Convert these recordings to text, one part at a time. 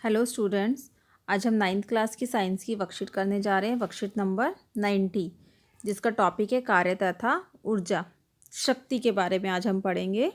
Hello students, आज हम 9th class की साइंस की वर्कशीट करने जा रहे हैं। वर्कशीट नंबर 90, जिसका टॉपिक है कार्य तथा ऊर्जा, शक्ति के बारे में आज हम पढ़ेंगे।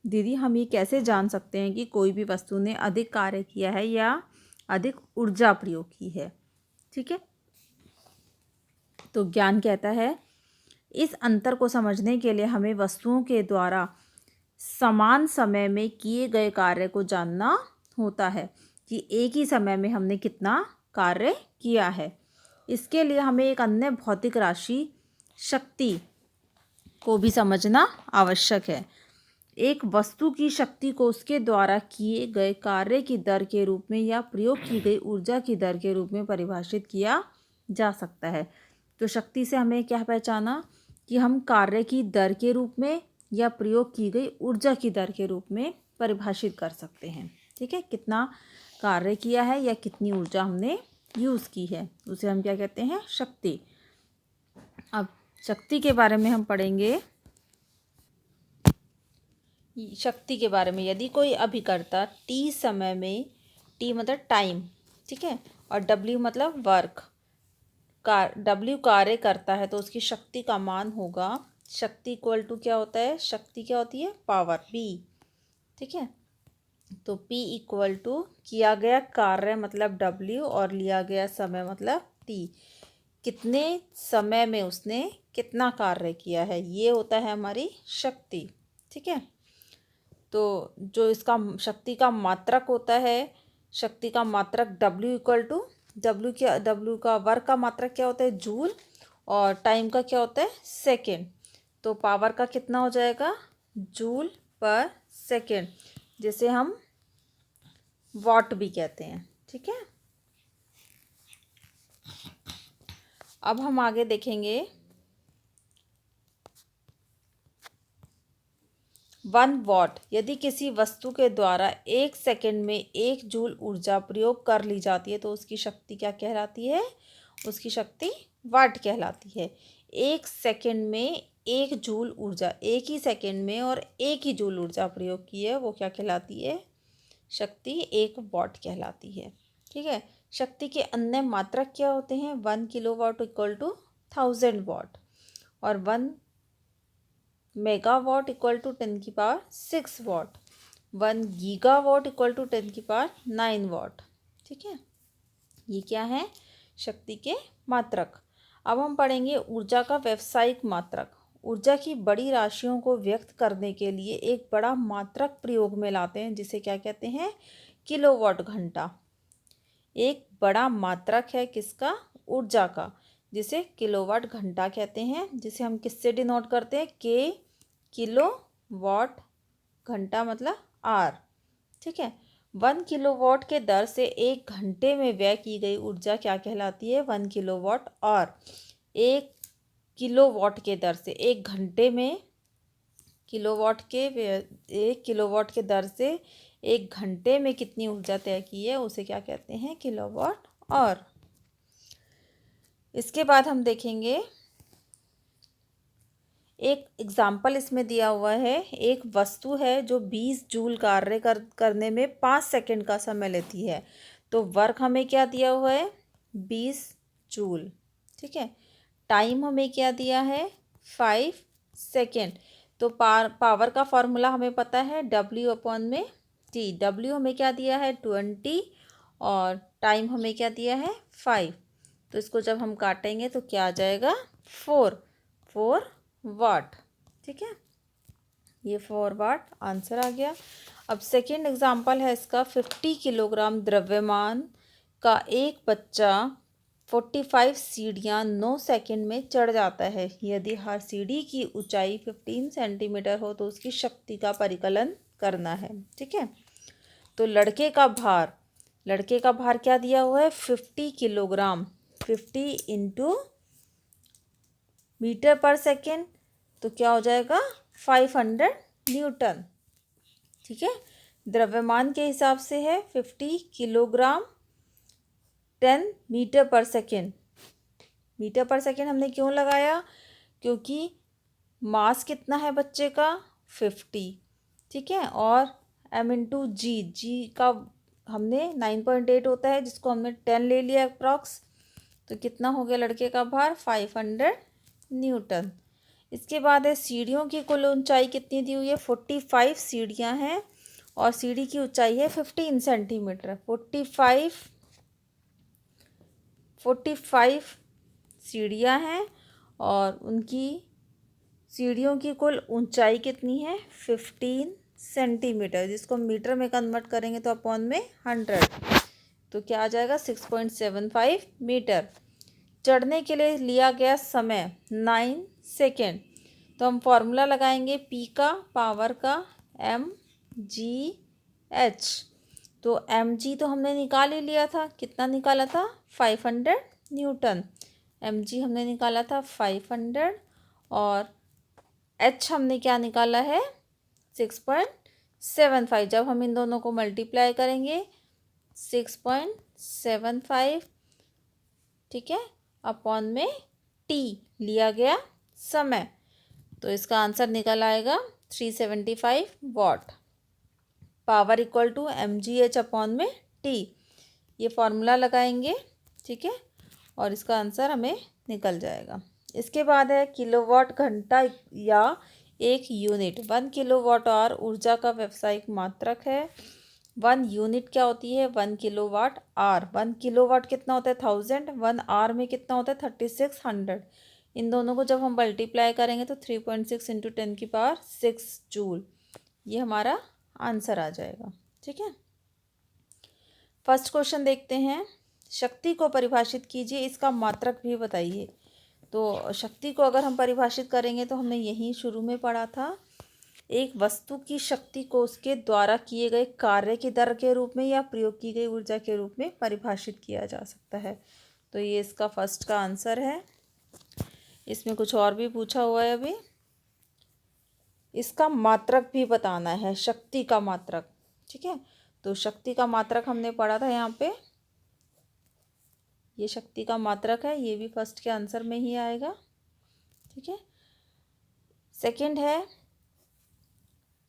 दीदी, हम ये कैसे जान सकते हैं कि कोई भी वस्तु ने अधिक कार्य किया है या अधिक ऊर्जा प्रयोग की है? ठीक है, तो ज्ञान कहता है इस अंतर को समझने के लिए हमें वस्तुओं के द्वारा समान समय में किए गए कार्य को जानना होता है कि एक ही समय में हमने कितना कार्य किया है। इसके लिए हमें एक अन्य भौतिक राशि शक्ति को भी समझना आवश्यक है। एक वस्तु की शक्ति को उसके द्वारा किए गए कार्य की दर के रूप में या प्रयोग की गई ऊर्जा की दर के रूप में परिभाषित किया जा सकता है। तो शक्ति से हमें क्या पहचाना कि हम कार्य की दर के रूप में या प्रयोग की गई ऊर्जा की दर के रूप में परिभाषित कर सकते हैं। ठीक है, कितना कार्य किया है या कितनी ऊर्जा हमने यूज़ की है, उसे हम क्या कहते हैं? शक्ति। अब शक्ति के बारे में हम पढ़ेंगे। शक्ति के बारे में, यदि कोई अभिकर्ता टी समय में, टी मतलब टाइम, ठीक है, और डब्ल्यू मतलब वर्क, डब्ल्यू कार्य करता है तो उसकी शक्ति का मान होगा, शक्ति इक्वल टू क्या होता है? शक्ति क्या होती है? Power, P. ठीक है, तो P इक्वल टू किया गया कार्य मतलब W और लिया गया समय मतलब T। कितने समय में उसने कितना कार्य किया है, ये होता है हमारी शक्ति। ठीक है, तो जो इसका शक्ति का मात्रक होता है, शक्ति का मात्रक W इक्वल टू W का वर्क का मात्रक क्या होता है? जूल, और टाइम का क्या होता है? सेकेंड। तो पावर का कितना हो जाएगा? जूल पर सेकेंड, जिसे हम वॉट भी कहते हैं। ठीक है, अब हम आगे देखेंगे 1 वॉट। यदि किसी वस्तु के द्वारा 1 सेकंड में 1 जूल ऊर्जा प्रयोग कर ली जाती है तो उसकी शक्ति क्या कहलाती है? उसकी शक्ति वाट कहलाती है। 1 सेकंड में 1 जूल ऊर्जा, एक ही सेकंड में और 1 ही जूल ऊर्जा प्रयोग की है, वो क्या कहलाती है? शक्ति 1 वॉट कहलाती है। ठीक है, शक्ति के अन्य मात्रक क्या होते हैं? 1 किलोवाट इक्वल टू 1000 वॉट, और 1 megawatt equal to 10⁶ watt, 1 gigawatt equal to 10⁹ watt. ठीक है, ये क्या है? शक्ति के मात्रक। अब हम पढ़ेंगे ऊर्जा का व्यावसायिक मात्रक। ऊर्जा की बड़ी राशियों को व्यक्त करने के लिए एक बड़ा मात्रक प्रयोग में लाते हैं, जिसे क्या कहते हैं? किलोवाट घंटा। एक बड़ा मात्रक है किसका? ऊर्जा का, जिसे किलोवाट घंटा कहते हैं, जिसे हम किससे डिनोट करते हैं? के किलो वाट घंटा मतलब आर। ठीक है, 1 किलोवाट के दर से 1 घंटे में व्यय की गई ऊर्जा क्या कहलाती है? 1 किलोवाट। और 1 किलोवाट के दर से 1 घंटे में, एक किलोवाट के दर से 1 घंटे में कितनी ऊर्जा तय की है, उसे क्या कहते हैं? किलोवाट। और इसके बाद हम देखेंगे एक एग्जाम्पल इसमें दिया हुआ है। एक वस्तु है जो 20 जूल कार्य करने में 5 सेकंड का समय लेती है, तो वर्क हमें क्या दिया हुआ है? 20 जूल। ठीक है, टाइम हमें क्या दिया है? 5 सेकंड। तो पावर का फॉर्मूला हमें पता है, W/T। W हमें क्या दिया है? 20, और टाइम हमें क्या दिया है? 5। तो इसको जब हम काटेंगे तो क्या आ जाएगा? 4 वाट। ठीक है, ये 4 वाट आंसर आ गया। अब सेकेंड एग्जाम्पल है इसका। 50 किलोग्राम द्रव्यमान का एक बच्चा 45 सीढ़ियाँ 9 सेकंड में चढ़ जाता है। यदि हर सीढ़ी की ऊंचाई 15 सेंटीमीटर हो तो उसकी शक्ति का परिकलन करना है। ठीक है, तो लड़के का भार क्या दिया हुआ है? 50 किलोग्राम। 50 इंटू मीटर पर सेकेंड, तो क्या हो जाएगा? 500 न्यूटन। ठीक है, द्रव्यमान के हिसाब से है 50 किलोग्राम 10 मीटर पर सेकेंड। मीटर पर सेकेंड हमने क्यों लगाया? क्योंकि मास कितना है बच्चे का? 50। ठीक है, और m इंटू जी, जी का हमने 9.8 होता है जिसको हमने 10 ले लिया अप्रॉक्स, तो कितना हो गया लड़के का भार 500 न्यूटन। इसके बाद है सीढ़ियों की कुल ऊंचाई कितनी दी हुई है, 45 सीढ़ियाँ हैं और सीढ़ी की ऊंचाई है 15 सेंटीमीटर। 45 सीढ़ियाँ हैं और उनकी सीढ़ियों की कुल ऊंचाई कितनी है 15 सेंटीमीटर, जिसको मीटर में कन्वर्ट करेंगे तो अपॉन में 100, तो क्या आ जाएगा 6.75 मीटर। चढ़ने के लिए लिया गया समय 9 सेकेंड, तो हम फॉर्मूला लगाएंगे पी का पावर का mgh। तो mg तो हमने निकाल ही लिया था, कितना निकाला था 500 न्यूटन। mg हमने निकाला था 500 और h हमने क्या निकाला है 6.75। जब हम इन दोनों को मल्टीप्लाई करेंगे 6.75, ठीक है, अपॉन में t लिया गया समय, तो इसका आंसर निकल आएगा 375 watt. Power equal to mgh upon में t, ये फॉर्मूला लगाएंगे, ठीक है, और इसका आंसर हमें निकल जाएगा। इसके बाद है किलोवाट घंटा या एक यूनिट। 1 किलोवाट आवर ऊर्जा का व्यावसायिक मात्रक है। 1 यूनिट क्या होती है 1 किलोवाट आवर। 1 किलोवाट कितना होता है 1000, 1 आवर में कितना होता है 3600। इन दोनों को जब हम मल्टीप्लाई करेंगे तो 3.6 इंटू 10 की पावर 6 जूल, ये हमारा आंसर आ जाएगा, ठीक है। फर्स्ट क्वेश्चन देखते हैं, शक्ति को परिभाषित कीजिए, इसका मात्रक भी बताइए। तो शक्ति को अगर हम परिभाषित करेंगे तो हमने यहीं शुरू में पढ़ा था, एक वस्तु की शक्ति को उसके द्वारा किए गए कार्य की दर के रूप में या प्रयोग की गई ऊर्जा के रूप में परिभाषित किया जा सकता है। तो ये इसका फर्स्ट का आंसर है। इसमें कुछ और भी पूछा हुआ है, अभी इसका मात्रक भी बताना है, शक्ति का मात्रक, ठीक है। तो शक्ति का मात्रक हमने पढ़ा था यहाँ पे, ये शक्ति का मात्रक है, ये भी फर्स्ट के आंसर में ही आएगा, ठीक है। सेकंड है,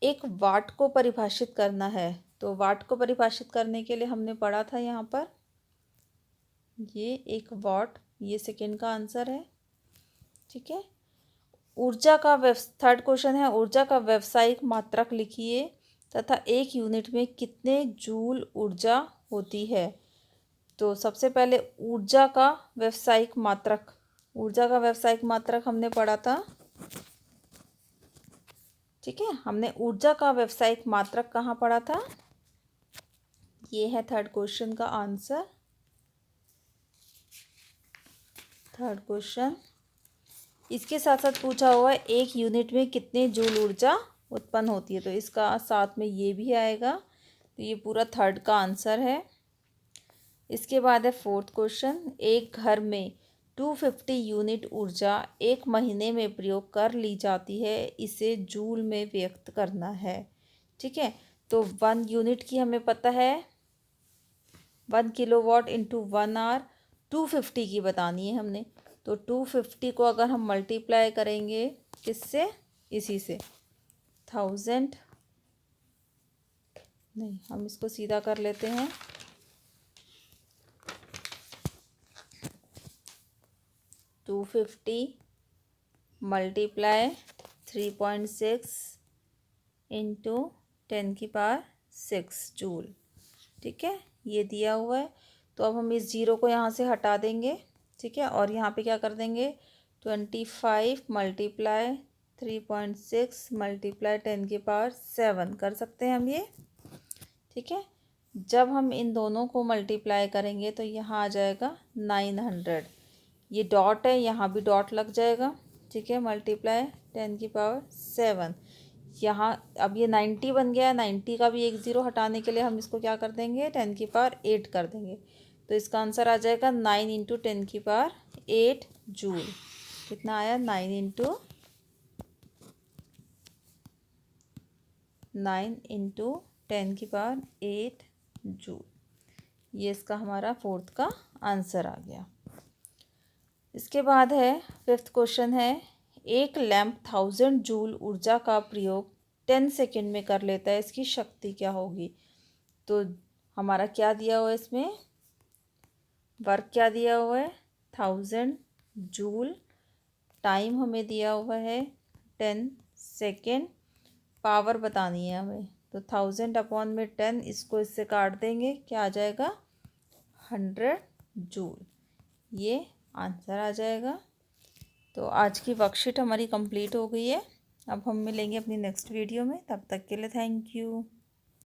एक वाट को परिभाषित करना है। तो वाट को परिभाषित करने के लिए हमने पढ़ा था यहाँ पर, ये एक वाट, ये सेकंड का आंसर है, ठीक है। ऊर्जा का थर्ड क्वेश्चन है, ऊर्जा का व्यावसायिक मात्रक लिखिए तथा एक यूनिट में कितने जूल ऊर्जा होती है। तो सबसे पहले ऊर्जा का व्यावसायिक मात्रक, ऊर्जा का व्यावसायिक मात्रक हमने पढ़ा था, ठीक है। हमने ऊर्जा का व्यावसायिक मात्रक कहाँ पढ़ा था, ये है थर्ड क्वेश्चन का आंसर। थर्ड क्वेश्चन, इसके साथ साथ पूछा हुआ है एक यूनिट में कितने जूल ऊर्जा उत्पन्न होती है, तो इसका साथ में ये भी आएगा, तो ये पूरा थर्ड का आंसर है। इसके बाद है फोर्थ क्वेश्चन, एक घर में 250 यूनिट ऊर्जा एक महीने में प्रयोग कर ली जाती है, इसे जूल में व्यक्त करना है, ठीक है। तो 1 यूनिट की हमें पता है 1 किलोवाट इंटू 1 आवर, 250 की बतानी है हमने। तो 250 को अगर हम मल्टीप्लाई करेंगे किससे, इसी से 1000, नहीं हम इसको सीधा कर लेते हैं, 250 मल्टीप्लाई 3.6 इंटू 10 की पावर 6 जूल, ठीक है, ये दिया हुआ है। तो अब हम इस जीरो को यहाँ से हटा देंगे, ठीक है, और यहाँ पे क्या कर देंगे 25 मल्टीप्लाई 3.6 मल्टीप्लाई 10 की पावर 7 कर सकते हैं हम ये, ठीक है। जब हम इन दोनों को मल्टीप्लाई करेंगे तो यहाँ आ जाएगा 900, ये डॉट है यहाँ भी डॉट लग जाएगा, ठीक है, मल्टीप्लाई 10 की पावर 7, यहाँ अब ये 90 बन गया है, 90 का भी एक ज़ीरो हटाने के लिए हम इसको क्या कर देंगे 10 की पावर 8 कर देंगे, तो इसका आंसर आ जाएगा 9 इंटू 10 की पावर 8 जूल। कितना आया 9 इंटू 10 की पावर 8 जूल, ये इसका हमारा फोर्थ का आंसर आ गया। इसके बाद है फिफ्थ क्वेश्चन है, एक लैंप 1000 जूल ऊर्जा का प्रयोग 10 सेकेंड में कर लेता है, इसकी शक्ति क्या होगी। तो हमारा क्या दिया हुआ है इसमें, वर्क क्या दिया हुआ है 1000 जूल, टाइम हमें दिया हुआ है 10 सेकेंड, पावर बतानी है हमें, तो 1000 अपॉन में 10, इसको इससे काट देंगे, क्या आ जाएगा 100 जूल, ये आंसर आ जाएगा। तो आज की वर्कशीट हमारी कंप्लीट हो गई है। अब हम मिलेंगे अपनी नेक्स्ट वीडियो में, तब तक के लिए थैंक यू।